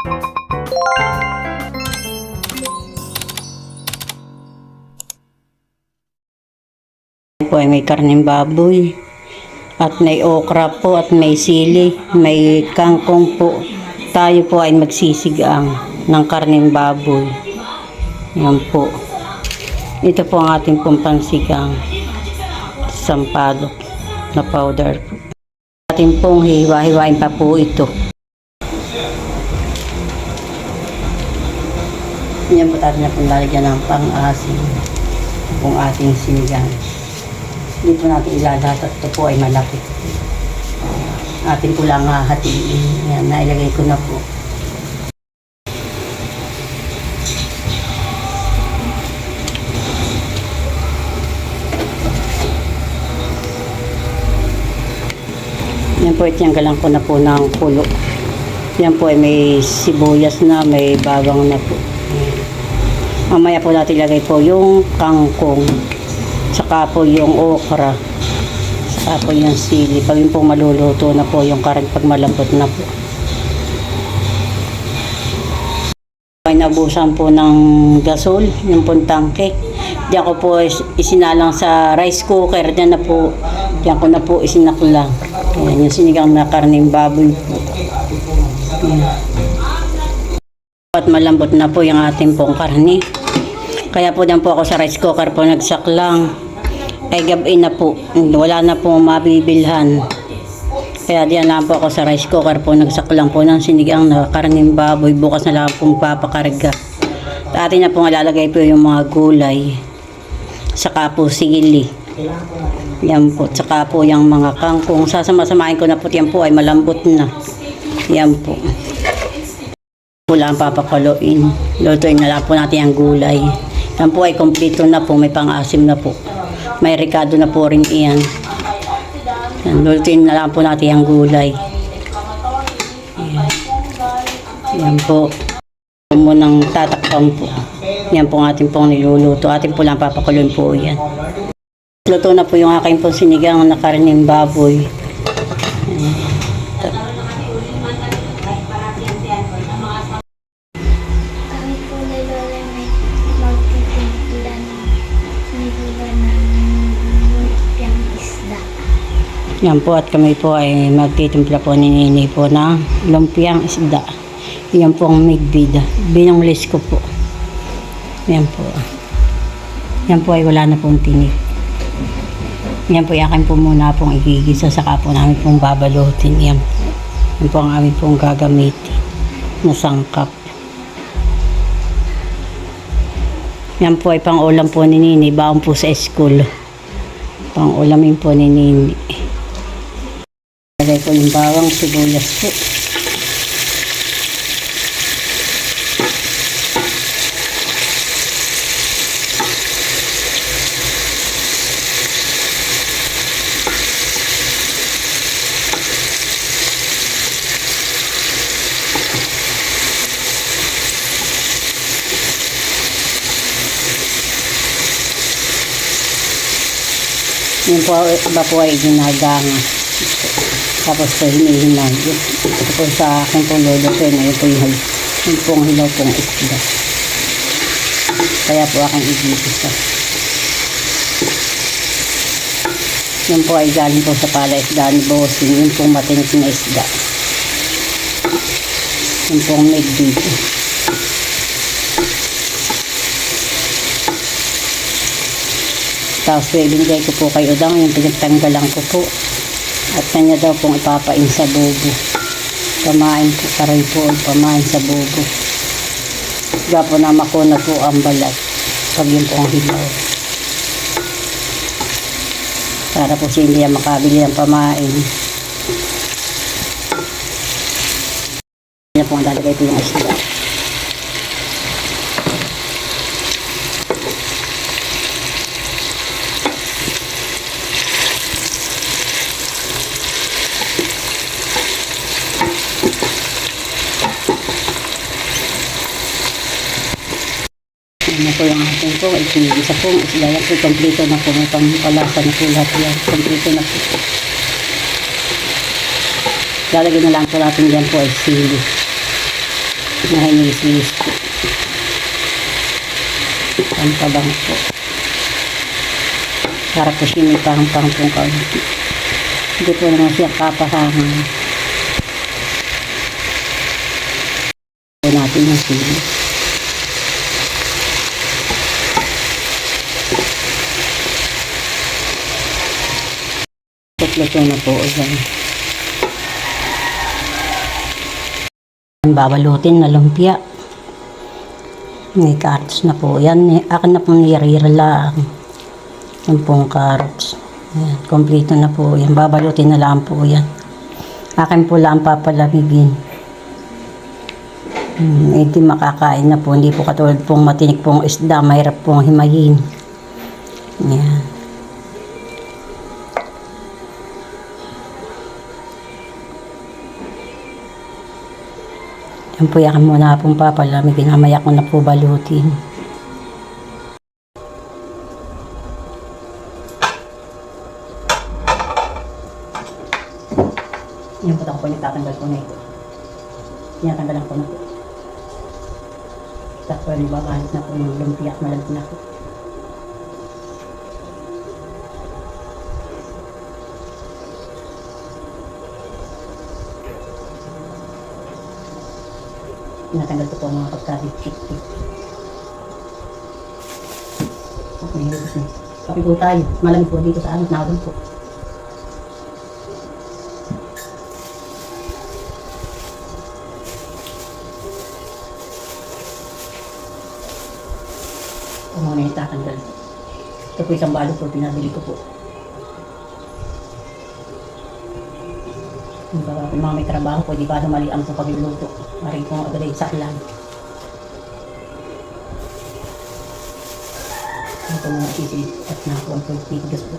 Po ay may karneng baboy at may okra po at may sili, may kangkong po. Tayo po ay magsisigang ng karneng baboy. Yan po. Ito po ang ating pong pansigang. Sampalok na powder po. Ating pong hiwa-hiwain pa po ito. Yan po tayo na pong lalagyan ng pang-asim kung ating sinigang. Hindi po natin ilalahat at ito po ay malaki. Atin po lang hahatiin. Yan, nailagay ko na po. Yan po, itiyanggalan ko na po ng kulo. Yan po ay may sibuyas na, may bawang na po. Mamaya po natin ilagay po yung kangkong. Saka po yung okra. Saka po yung sili. Pag yun po maluluto na po yung karag pag malambot na po. Ay nabusan po ng gasol, yung pong tangke. Diyan ko po isinalang sa rice cooker. Diyan ko na po isinaklang. Ayan, yung sinigang na karneng baboy po. Ayan. At malambot na po yung ating pong karne. Kaya po diyan po ako sa rice cooker po nagsaklang. Ay gabi na po, wala na po mabibilhan. Kaya diyan lang po ako sa rice cooker po nagsaklang po ng sinigang na karneng baboy. Bukas na lang pong papakarga. Atin na po lalagay po yung mga gulay. Saka po sili. Yan po, saka po yung mga kangkong. Sasama-samahin ko na po, yan po ay malambot na. Yan po. Wala ang papakuloyin. Lutuin na lang po natin ang gulay. Yan po ay kompleto na po, may pang-asim na po. May ricado na po rin iyan. Yan, lutuin na lang po natin ang gulay. Yan, yan po. Munang tatakpan po. Yan po ang ating pong niluluto. Ating po lang papakuloyin po yan. Luto na po yung aking pong sinigang na karneng baboy. Yan po, at kami po ay magtitimpla po ni Nini po ng lumpiang isda. Yan po ang migbida. Binanglis ko po. Yan po. Yan po ay wala na pong tinik. Yan po, yakin po muna pong igigisa. Saka po namin pong babalutin. Yan po. Yan po ang amin pong gagamitin na sangkap. Yan po ay pang-ulam po ni Nini. Baon po sa school. Pang-ulamin po ni Nini. Lagay ko yung bawang, sibuyas po. Yung po, iba po ay ginagangas. Tapos po hinihinag. Ito po sa akin po lulutuin na ito yung pong hilaw pong isda. Kaya po aking igigisa. Yun po ay galing po sa pala isda ni Bossing. Yun pong matinis na isda. Yun pong migbid. Tapos ibinigay ko po kay Udang yung pinagtanggalan ko po. At kanya daw pong ipapain sa bubo. Pamain po, karay po, pamain sa bubo. Kaya po na makuna po ang balat. Pag yun po ang hilaw. Para po siya hindi makabili ng pamain. Kanya po ang lalagay po yung isda. Ano po yung ating po, isa po, isla yan po, kompleto na po, may pangpalasa na po lahat yan, kompleto na po. Lalagyan na lang po natin dyan po ay sili. Nahinis po. Pampabang po. Para po siya may pang-pang pong kaunti. Hindi po naman siya kapahangan. Po natin yung sili. Luto na po yan. Babalutin na lumpia. May carrots na po yan. Akin na po nirira yung pong carrots. Yan. Kompleto na po yan. Babalutin na lang po yan. Akin po lang papalamigin. Hindi makakain na po. Hindi po katulad pong matinik pong isda. Mahirap pong himayin. Yan. Yan po, yakan muna pong papalamigin. Mamaya ko na po balutin. Yan po, ako po nagtatanggal po na ito. Tinatanggalan ko na po. Tapos babalit na po ng lumpia at malamig na po. Tinatanggal ko po mga pagka-chik-chik. Okay, kape po tayo. Malamig po dito sa amin. Nakadun po. Ito mga naitatanggal. Ito po isang balot po. Pinabili ko po. Kung mga may trabaho po, di ba mali ang po pagluluto. Maring kong agad ay saklan. Ito mga sisi at nakuha po yung tigas po.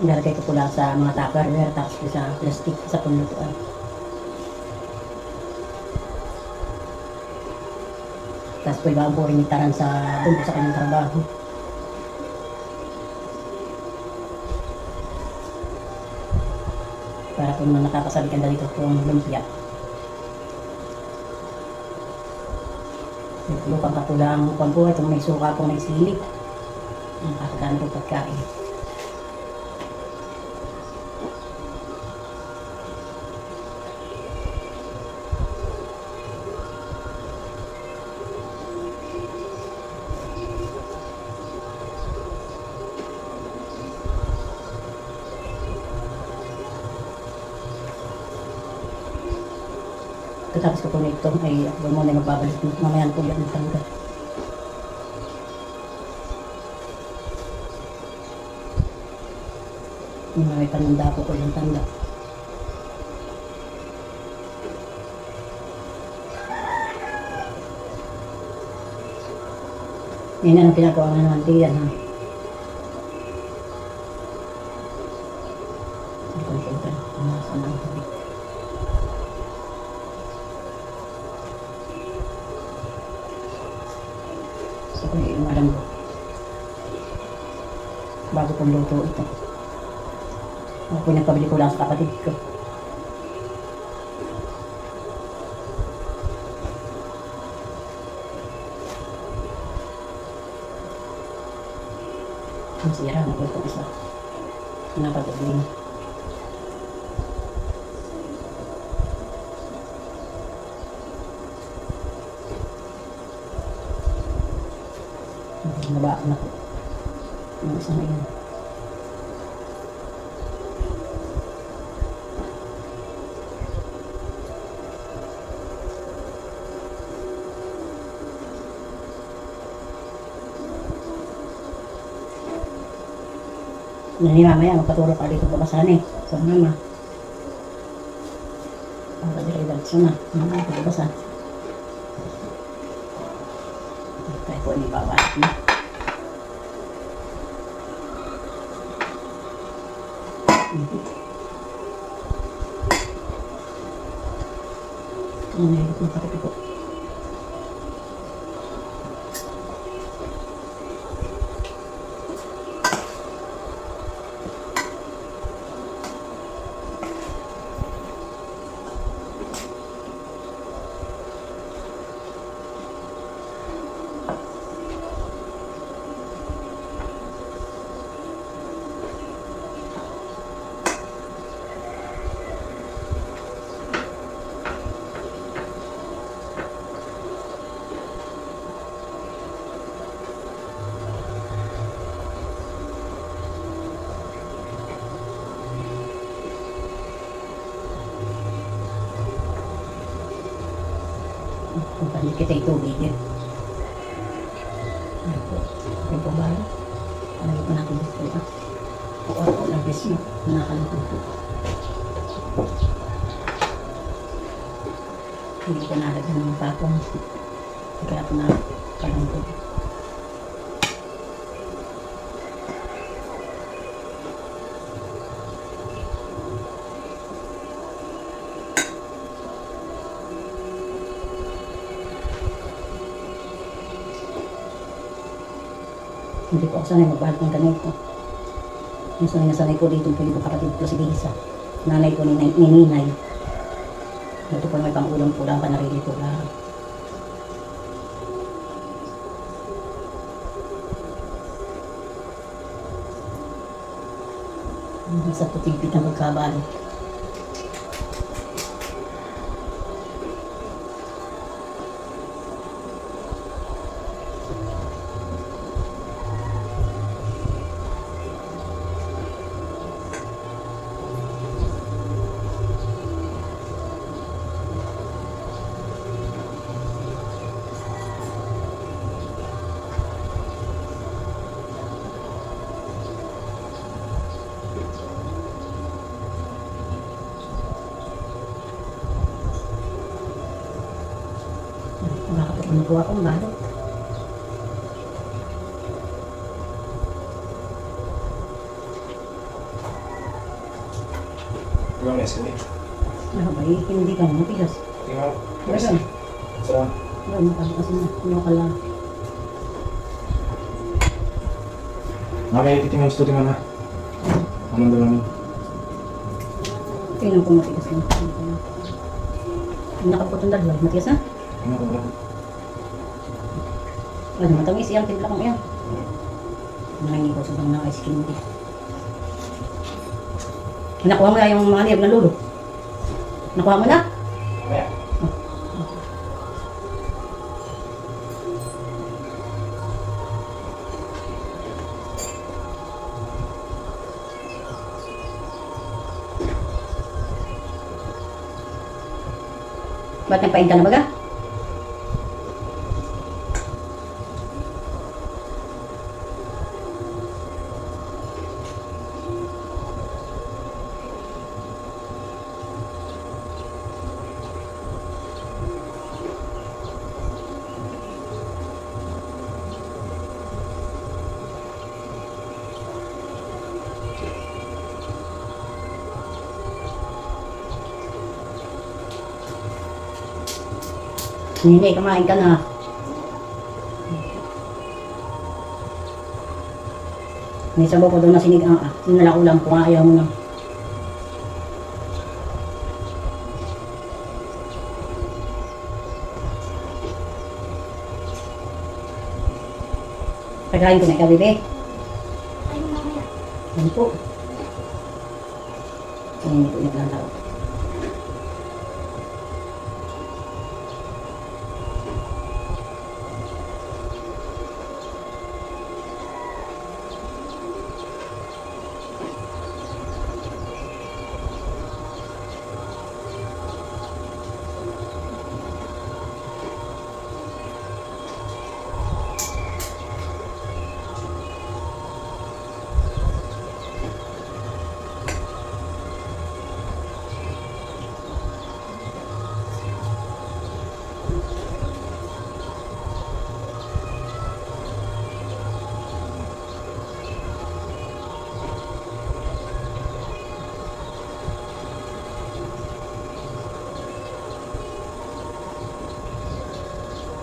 Ilalagay ko po lang sa mga tupperware tapos po sa plastic sa panglutuan. Tapos po iba po rin itaran sa doon po sa kanyang trabaho. Para po naman nakakasabikan na dito po ang lumpia. Lupang kapulang po po. Itong may suka po, may sili. Ang kakagano po pagkain. Tapos ko po na ito ay ako muna magbabalik. Mamaya na po yan ang tanggal. May pananda po ko yung tanda. Yan ang pinagawa nga naman diyan ha. Hindi ko nito. Nasa nang tabi. So, kung iumaran ko. Bago kong luto ito. Ako pinagpabili ko lang sa kapatid ko. Ang sira na po ito isa. Napagpabili. Nabaan na po. Yung isa na yun. Nani mamaya magpaturo ka dito babasan eh. So mama. Ang kadiri-diretso na. Mama, babasan. Tayo po ni babalik na. Ano na yung kape po. Kita ito, bigyan. Ano po? Ano po ba? Ano po natin gusto ba? O ako lang bes mo. Nakalimutan po. Hindi ko nalagyan ng patong. Kaya ko na kalangkod. Hindi po ako sanay magbahat ng ganito. Yung sanay na sanay ko dito po yung kapatid ko si Lisa. Nanay ko ni Ninay. Ito po may pang-ulam-ulam pa narili ko lang. Sa putigpit ng pagkabali. Bakit nakuha akong balot? Ibang mes kami. Ano ba? Hindi ka mo pigas. Ibang mes. Meron. Sarang. Meron na kasi na kala. May titingnan gusto tingnan na. Anong daw namin? Tingnan ko matigas na. Nakaputong dalawa. Matigas na? Ano ko ba? Ano matamis iyang timpla kong iyan. Nangingi ko sa mga ice cream din. Nakuha mo na yung mga niyab na lulo. Nakuha mo na? Mamaya. Ba't nagpain ka na baga? Hindi, kumain ka na. May sabaw ko doon na sinigang. Sinala ulam ko nga, ayaw mo na. Pagkain ko na ikaw, bebe. Ano po? Hindi po naglalaw.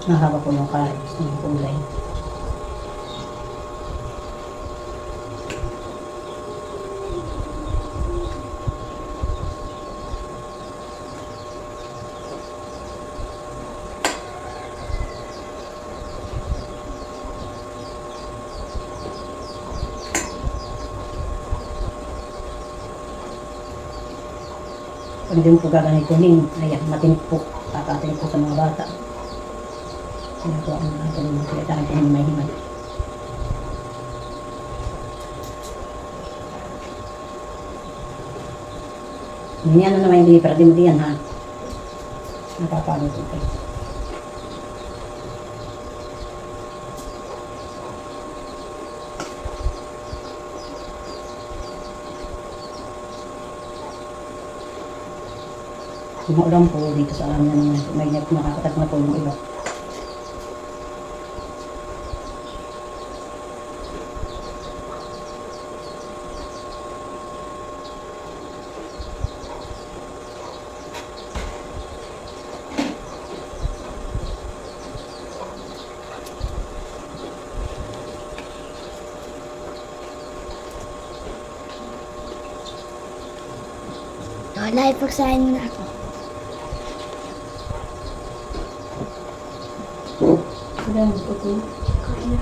Mahaba po yung carrots ng kulay. Pag din po gaganitunin, ayan, matinik po. Kakatinik po sa mga bata. Sinagawa ko na ito ng kaya dahil hindi may himay. Hindi ano naman hindi, pero di mo diyan ha. Napapagod ito. Umuulan po dito sa amin. May nakakatat na po yung iba. Live pagsahin na ako. Ilan po ito? Kain na.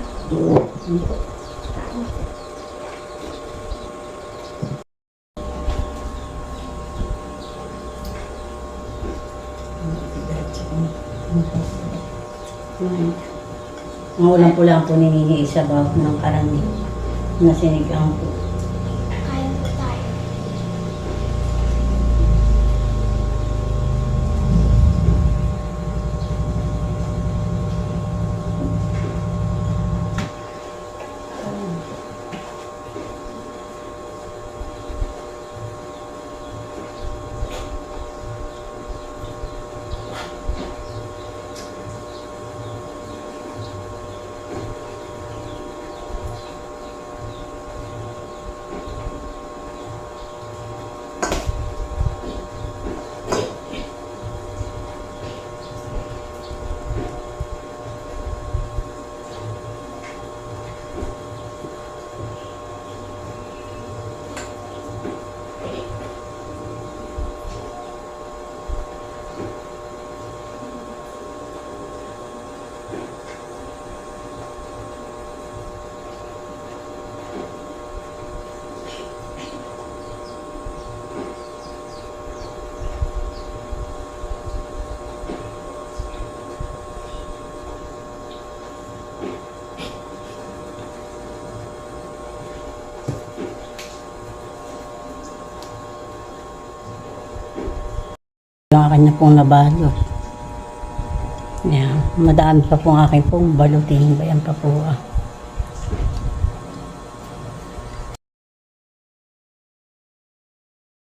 Ang ulam po lang po ninihiisa ba ng karani na sinigang po. Kain po tayo. Yung akin na pong nabalot. Yan. Madami pa pong aking pong balutin. Bayan pa po ah.